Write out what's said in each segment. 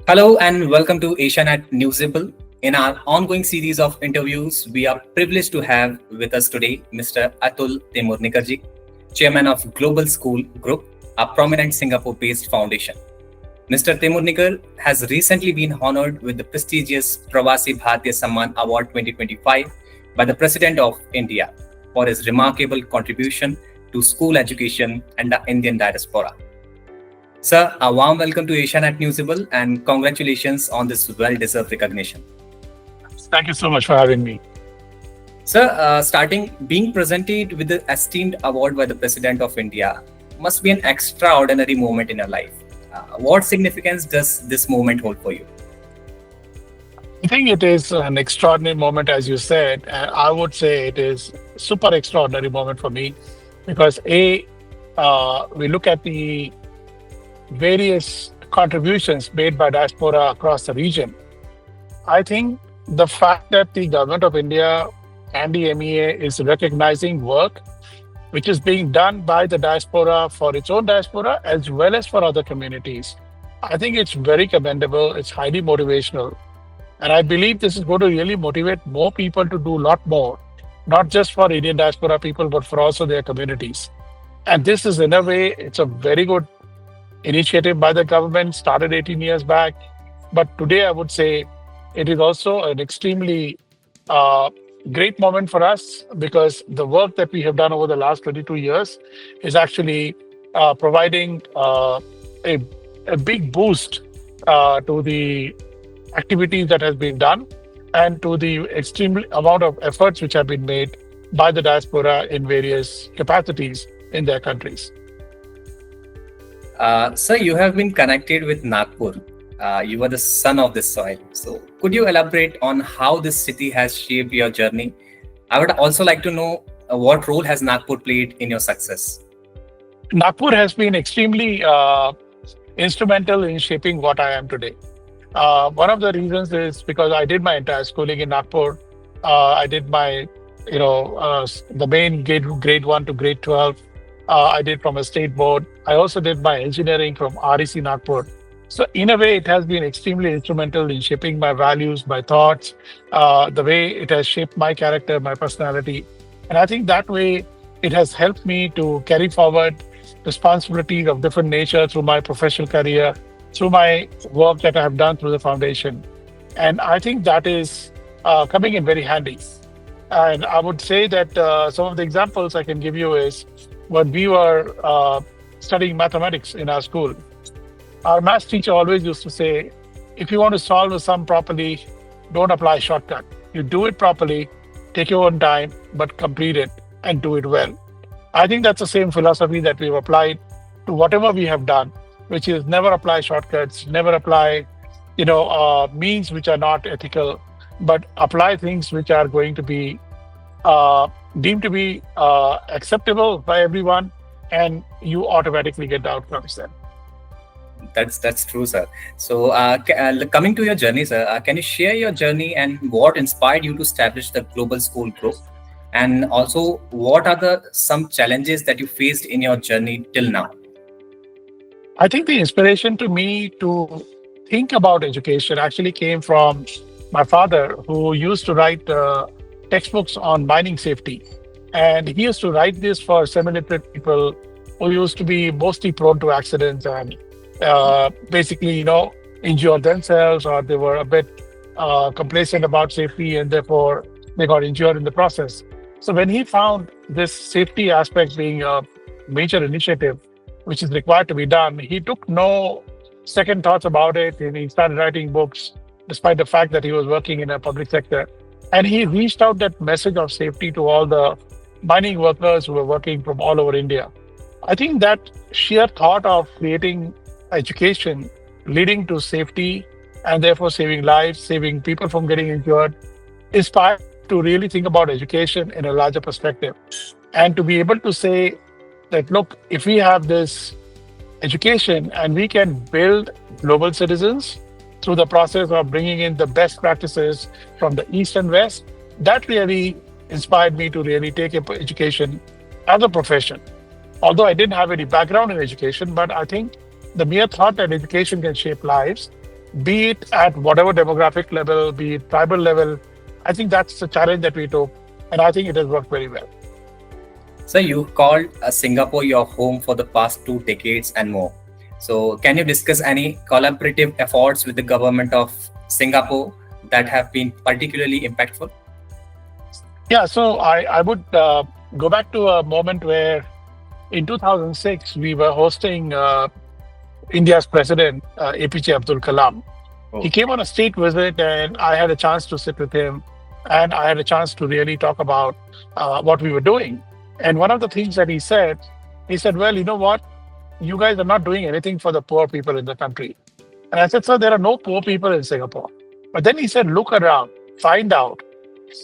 Hello and welcome to Asianet Newsable. In our ongoing series of interviews, we are privileged to have with us today Mr. Atul Temurnikar ji, Chairman of Global School Group, a prominent Singapore-based foundation. Mr. Temurnikar has recently been honored with the prestigious Pravasi Bharatiya Samman Award 2025 by the President of India for his remarkable contribution to school education and the Indian diaspora. Sir, a warm welcome to Asianet Newsable and congratulations on this well-deserved recognition. Thank you so much for having me. Sir, starting being presented with the esteemed award by the President of India must be an extraordinary moment in your life. What significance does this moment hold for you? I think it is an extraordinary moment, as you said. And I would say it is super extraordinary moment for me because we look at the various contributions made by diaspora across the region. I think the fact that the government of India and the MEA is recognizing work which is being done by the diaspora for its own diaspora as well as for other communities. I think it's very commendable. It's highly motivational. And I believe this is going to really motivate more people to do a lot more, not just for Indian diaspora people, but for also their communities. And this is, in a way, it's a very good initiative by the government, started 18 years back. But today, I would say it is also an extremely great moment for us because the work that we have done over the last 22 years is actually providing a big boost to the activities that has been done and to the extreme amount of efforts which have been made by the diaspora in various capacities in their countries. Sir, you have been connected with Nagpur. You are the son of this soil. So, could you elaborate on how this city has shaped your journey? I would also like to know what role has Nagpur played in your success? Nagpur has been extremely instrumental in shaping what I am today. One of the reasons is because I did my entire schooling in Nagpur. I did my, the main grade 1 to grade 12. I did from a state board. I also did my engineering from REC Nagpur. So in a way, it has been extremely instrumental in shaping my values, my thoughts, the way it has shaped my character, my personality. And I think that way it has helped me to carry forward responsibilities of different nature through my professional career, through my work that I have done through the foundation. And I think that is coming in very handy. And I would say that some of the examples I can give you is when we were studying mathematics in our school, our math teacher always used to say, if you want to solve a sum properly, don't apply shortcut. You do it properly, take your own time, but complete it and do it well. I think that's the same philosophy that we've applied to whatever we have done, which is never apply shortcuts, never apply, means which are not ethical, but apply things which are going to be deemed to be acceptable by everyone, and you automatically get the outcomes then. That's true, sir. So, coming to your journey, sir, can you share your journey and what inspired you to establish the Global School Group? And also, what are some challenges that you faced in your journey till now? I think the inspiration to me to think about education actually came from my father, who used to write textbooks on mining safety. And he used to write this for semi-literate people who used to be mostly prone to accidents and basically, injure themselves, or they were a bit complacent about safety and therefore they got injured in the process. So when he found this safety aspect being a major initiative, which is required to be done, he took no second thoughts about it, and he started writing books despite the fact that he was working in a public sector. And he reached out that message of safety to all the mining workers who were working from all over India. I think that sheer thought of creating education leading to safety and therefore saving lives, saving people from getting injured, inspired to really think about education in a larger perspective. And to be able to say that, look, if we have this education and we can build global citizens through the process of bringing in the best practices from the East and West, that really inspired me to really take up education as a profession. Although I didn't have any background in education, but I think the mere thought that education can shape lives be it at whatever demographic level, be it tribal level. I think that's the challenge that we took, and I think it has worked very well. So you called Singapore your home for the past 2 decades and more. So can you discuss any collaborative efforts with the government of Singapore that have been particularly impactful? Yeah, so I would go back to a moment where in 2006 we were hosting India's president, APJ Abdul Kalam. Oh. He came on a state visit, and I had a chance to sit with him, and I had a chance to really talk about what we were doing. And one of the things that he said, well, you know what? You guys are not doing anything for the poor people in the country. And I said, sir, there are no poor people in Singapore. But then he said, look around, find out,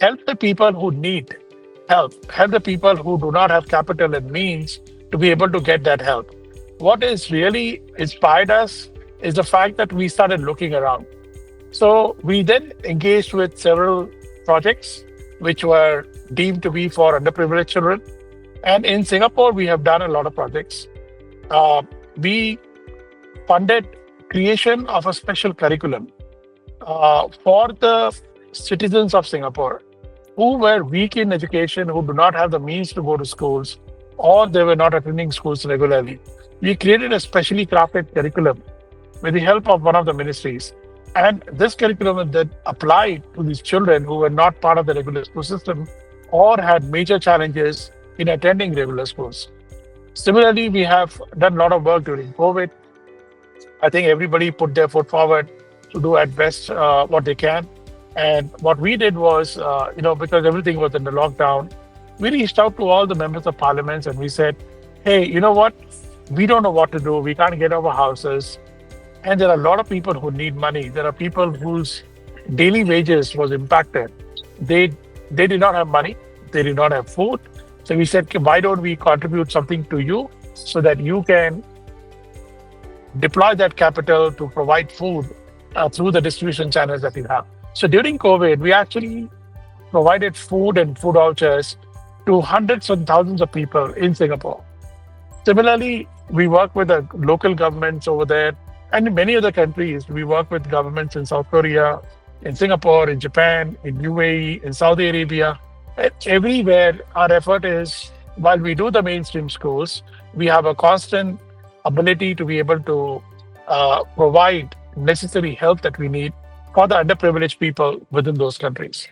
help the people who need help the people who do not have capital and means to be able to get that help. What has really inspired us is the fact that we started looking around. So we then engaged with several projects which were deemed to be for underprivileged children. And in Singapore, we have done a lot of projects. We funded creation of a special curriculum for the citizens of Singapore who were weak in education, who do not have the means to go to schools, or they were not attending schools regularly. We created a specially crafted curriculum with the help of one of the ministries. And this curriculum then applied to these children who were not part of the regular school system or had major challenges in attending regular schools. Similarly, we have done a lot of work during COVID. I think everybody put their foot forward to do at best what they can. And what we did was, because everything was in the lockdown, we reached out to all the members of parliaments and we said, hey, you know what? We don't know what to do. We can't get our houses. And there are a lot of people who need money. There are people whose daily wages was impacted. They did not have money. They did not have food. So we said, why don't we contribute something to you so that you can deploy that capital to provide food through the distribution channels that we have. So during COVID, we actually provided food and food vouchers to hundreds and thousands of people in Singapore. Similarly, we work with the local governments over there. And in many other countries, we work with governments in South Korea, in Singapore, in Japan, in UAE, in Saudi Arabia. Everywhere, our effort is, while we do the mainstream schools, we have a constant ability to be able to provide necessary help that we need for the underprivileged people within those countries.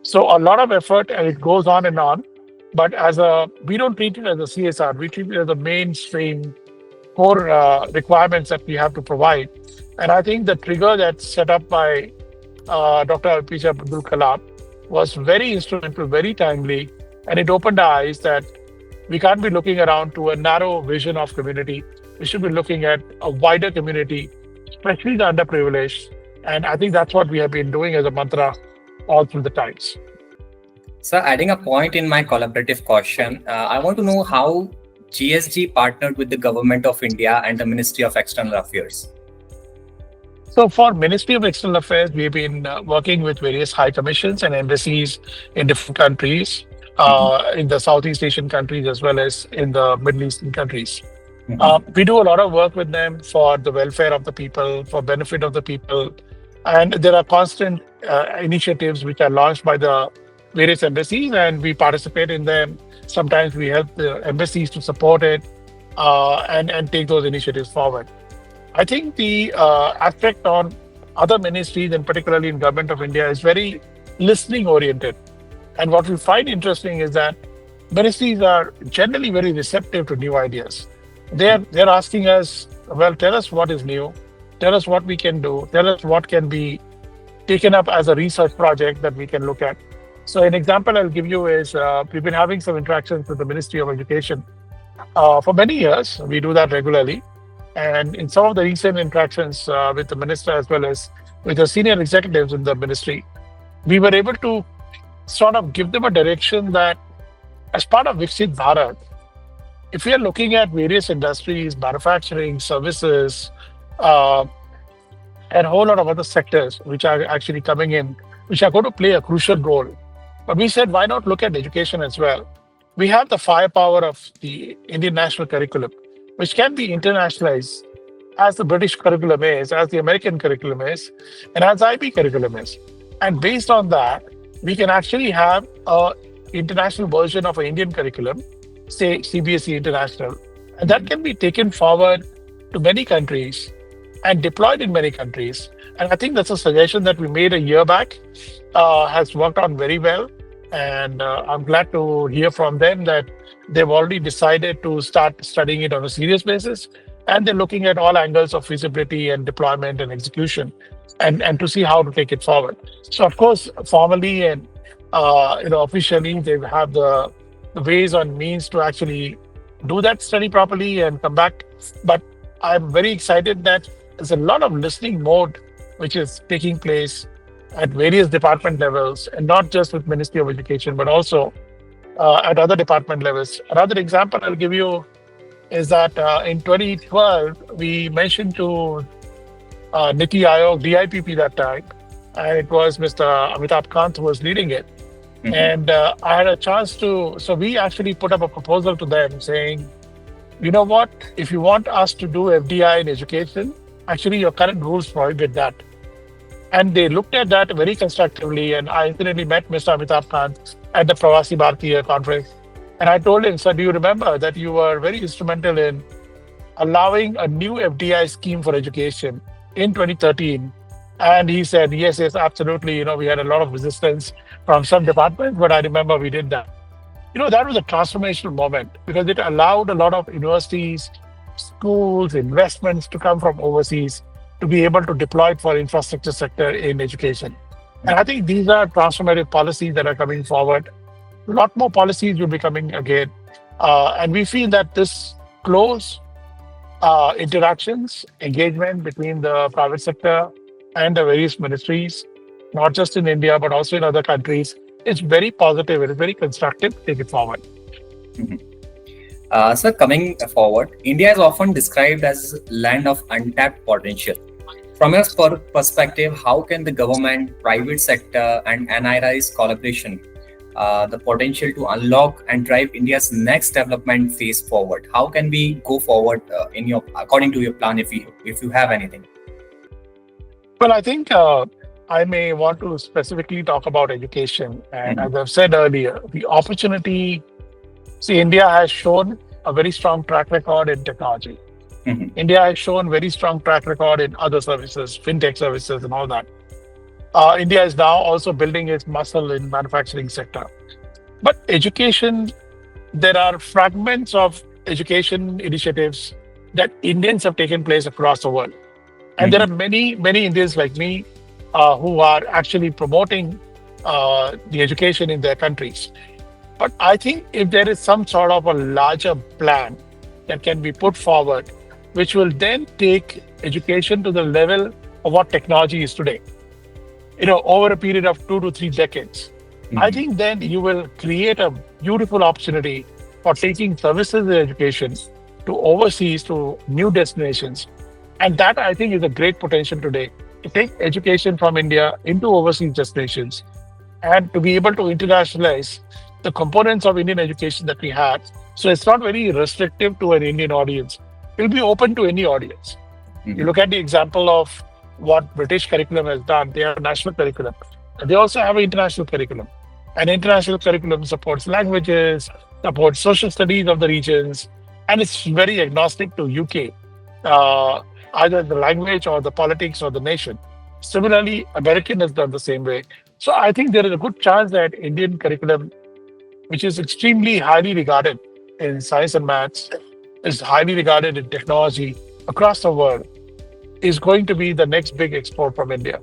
So a lot of effort, and it goes on and on. But we don't treat it as a CSR. We treat it as a mainstream core requirements that we have to provide. And I think the trigger that's set up by Dr. APJ Abdul Kalam was very instrumental, very timely, and it opened our eyes that we can't be looking around to a narrow vision of community. We should be looking at a wider community, especially the underprivileged. And I think that's what we have been doing as a mantra all through the times. So adding a point in my collaborative question, I want to know how GSG partnered with the Government of India and the Ministry of External Affairs. So for Ministry of External Affairs, we've been working with various high commissions and embassies in different countries, in the Southeast Asian countries as well as in the Middle Eastern countries. We do a lot of work with them for the welfare of the people, for benefit of the people. And there are constant initiatives which are launched by the various embassies, and we participate in them. Sometimes we help the embassies to support it and take those initiatives forward. I think the aspect on other ministries, and particularly in Government of India, is very listening oriented. And what we find interesting is that ministries are generally very receptive to new ideas. They're asking us, well, tell us what is new, tell us what we can do, tell us what can be taken up as a research project that we can look at. So an example I'll give you is we've been having some interactions with the Ministry of Education for many years. We do that regularly. And in some of the recent interactions with the minister as well as with the senior executives in the ministry, we were able to sort of give them a direction that as part of Viksit Bharat, if we are looking at various industries, manufacturing, services, and a whole lot of other sectors which are actually coming in, which are going to play a crucial role. But we said, why not look at education as well? We have the firepower of the Indian national curriculum, which can be internationalized as the British curriculum is, as the American curriculum is, and as IB curriculum is. And based on that, we can actually have a international version of an Indian curriculum, say CBSE International, and that can be taken forward to many countries and deployed in many countries. And I think that's a suggestion that we made a year back, has worked on very well. And I'm glad to hear from them that they've already decided to start studying it on a serious basis. And they're looking at all angles of feasibility and deployment and execution and to see how to take it forward. So, of course, formally and officially, they have the ways and means to actually do that study properly and come back. But I'm very excited that there's a lot of listening mode which is taking place at various department levels, and not just with Ministry of Education, but also at other department levels. Another example I'll give you is that in 2012, we mentioned to Niti Aayog, DIPP that time, and it was Mr. Amitabh Kant who was leading it. Mhm. And I had a chance so we actually put up a proposal to them saying, you know what, if you want us to do FDI in education, actually your current rules prohibit that. And they looked at that very constructively. And I incidentally met Mr. Amitabh Kant at the Pravasi Bharatiya conference. And I told him, sir, do you remember that you were very instrumental in allowing a new FDI scheme for education in 2013? And he said, yes, absolutely. We had a lot of resistance from some departments, but I remember we did that. That was a transformational moment because it allowed a lot of universities, schools, investments to come from overseas to be able to deploy it for infrastructure sector in education. And I think these are transformative policies that are coming forward. A lot more policies will be coming again. And we feel that this close interactions, engagement between the private sector and the various ministries, not just in India, but also in other countries, is very positive. It is very constructive. Take it forward. So coming forward, India is often described as land of untapped potential. From your perspective, how can the government, private sector, and NRI's collaboration the potential to unlock and drive India's next development phase forward? How can we go forward according to your plan, if you have anything? Well, I think I may want to specifically talk about education. And as I've said earlier, the opportunity. See, India has shown a very strong track record in technology. India has shown very strong track record in other services, fintech services and all that. India is now also building its muscle in manufacturing sector. But education, there are fragments of education initiatives that Indians have taken place across the world. And there are many, many Indians like me who are actually promoting the education in their countries. But I think if there is some sort of a larger plan that can be put forward, which will then take education to the level of what technology is today, over a period of 2 to 3 decades, I think then you will create a beautiful opportunity for taking services in education to overseas, to new destinations. And that, I think, is a great potential today to take education from India into overseas destinations and to be able to internationalize the components of Indian education that we have. So it's not very restrictive to an Indian audience. It will be open to any audience. You look at the example of what British curriculum has done. They have a national curriculum. And they also have an international curriculum. And international curriculum supports languages, supports social studies of the regions, and it's very agnostic to UK, either the language or the politics or the nation. Similarly, American has done the same way. So I think there is a good chance that Indian curriculum, which is extremely highly regarded in science and maths, is highly regarded in technology across the world, is going to be the next big export from India.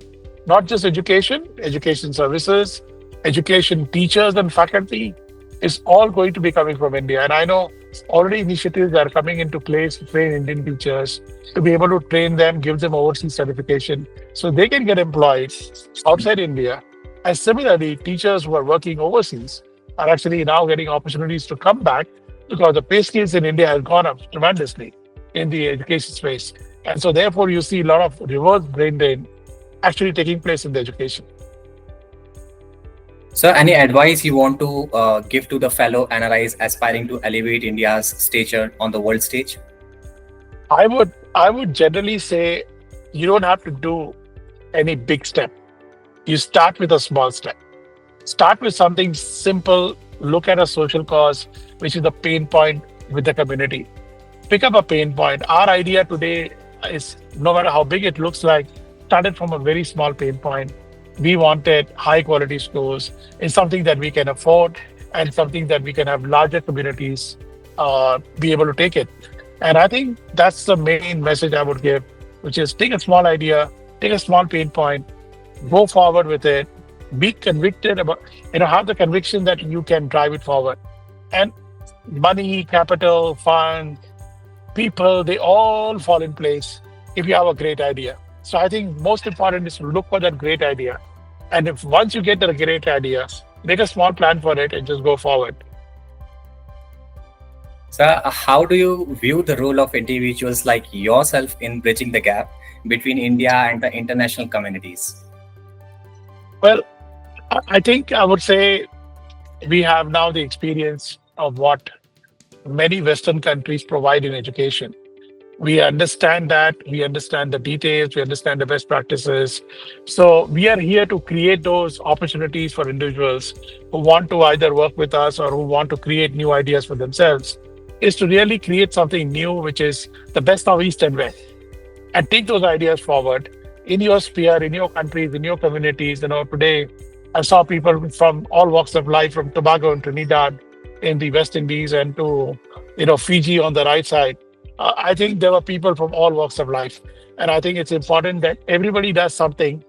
Not just education, education services, education teachers and faculty is all going to be coming from India. And I know already initiatives are coming into place to train Indian teachers, to be able to train them, give them overseas certification so they can get employed outside India. And similarly, teachers who are working overseas are actually now getting opportunities to come back because the pay scales in India has gone up tremendously in the education space. And so therefore you see a lot of reverse brain drain actually taking place in the education. So any advice you want to give to the fellow NRIs aspiring to elevate India's stature on the world stage? I would I would generally say you don't have to do any big step. You start with a small step. Start with something simple. Look at a social cause, which is the pain point with the community. Pick up a pain point. Our idea today is no matter how big it looks like, started from a very small pain point. We wanted high quality schools in something that we can afford and something that we can have larger communities be able to take it. And I think that's the main message I would give, which is take a small idea, take a small pain point, go forward with it, be convicted about, have the conviction that you can drive it forward. And money, capital, fund, people, they all fall in place if you have a great idea. So I think most important is to look for that great idea. And if once you get the great idea, make a small plan for it and just go forward. So, how do you view the role of individuals like yourself in bridging the gap between India and the international communities? Well, I think I would say we have now the experience of what many Western countries provide in education. We understand that, we understand the details, we understand the best practices. So we are here to create those opportunities for individuals who want to either work with us or who want to create new ideas for themselves, is to really create something new, which is the best of East and West, and take those ideas forward in your sphere, in your countries, in your communities. Today I saw people from all walks of life, from Tobago and Trinidad in the West Indies and to Fiji on the right side. I think there were people from all walks of life, and I think it's important that everybody does something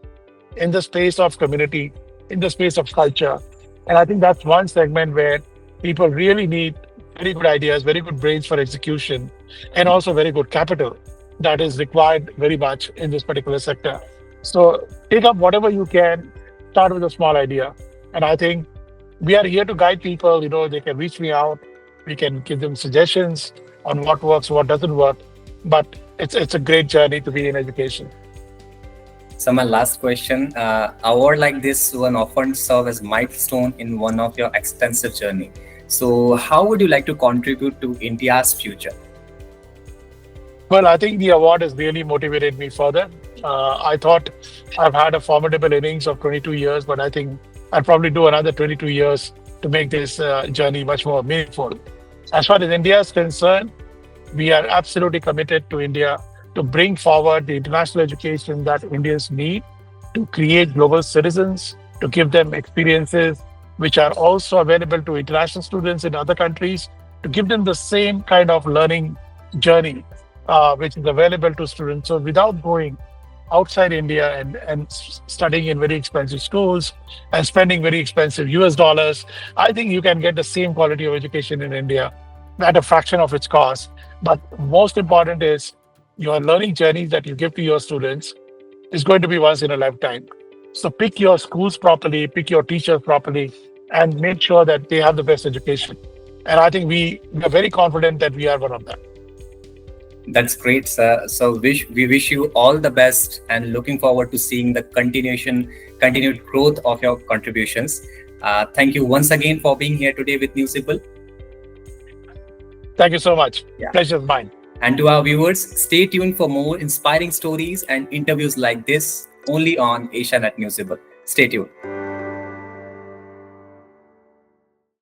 in the space of community, in the space of culture. And I think that's one segment where people really need very good ideas, very good brains for execution, and also very good capital that is required very much in this particular sector. So take up whatever you can, start with a small idea. And I think we are here to guide people. They can reach me out. We can give them suggestions on what works, what doesn't work. But it's a great journey to be in education. So my last question, award like this one often serve as milestone in one of your extensive journey. So how would you like to contribute to India's future? Well, I think the award has really motivated me further. I thought I've had a formidable innings of 22 years, but I think I'll probably do another 22 years to make this journey much more meaningful. As far as India is concerned, we are absolutely committed to India to bring forward the international education that Indians need to create global citizens, to give them experiences which are also available to international students in other countries, to give them the same kind of learning journey which is available to students. So without going outside India and studying in very expensive schools and spending very expensive US dollars, I think you can get the same quality of education in India at a fraction of its cost. But most important is your learning journeys that you give to your students is going to be once in a lifetime. So pick your schools properly, pick your teachers properly, and make sure that they have the best education. And I think we are very confident that we are one of them. That's great, sir. So we wish you all the best and looking forward to seeing the continued growth of your contributions. Thank you once again for being here today with Newsable. Thank you so much. Yeah. Pleasure's mine. And to our viewers, stay tuned for more inspiring stories and interviews like this only on Asianet Newsable. Stay tuned.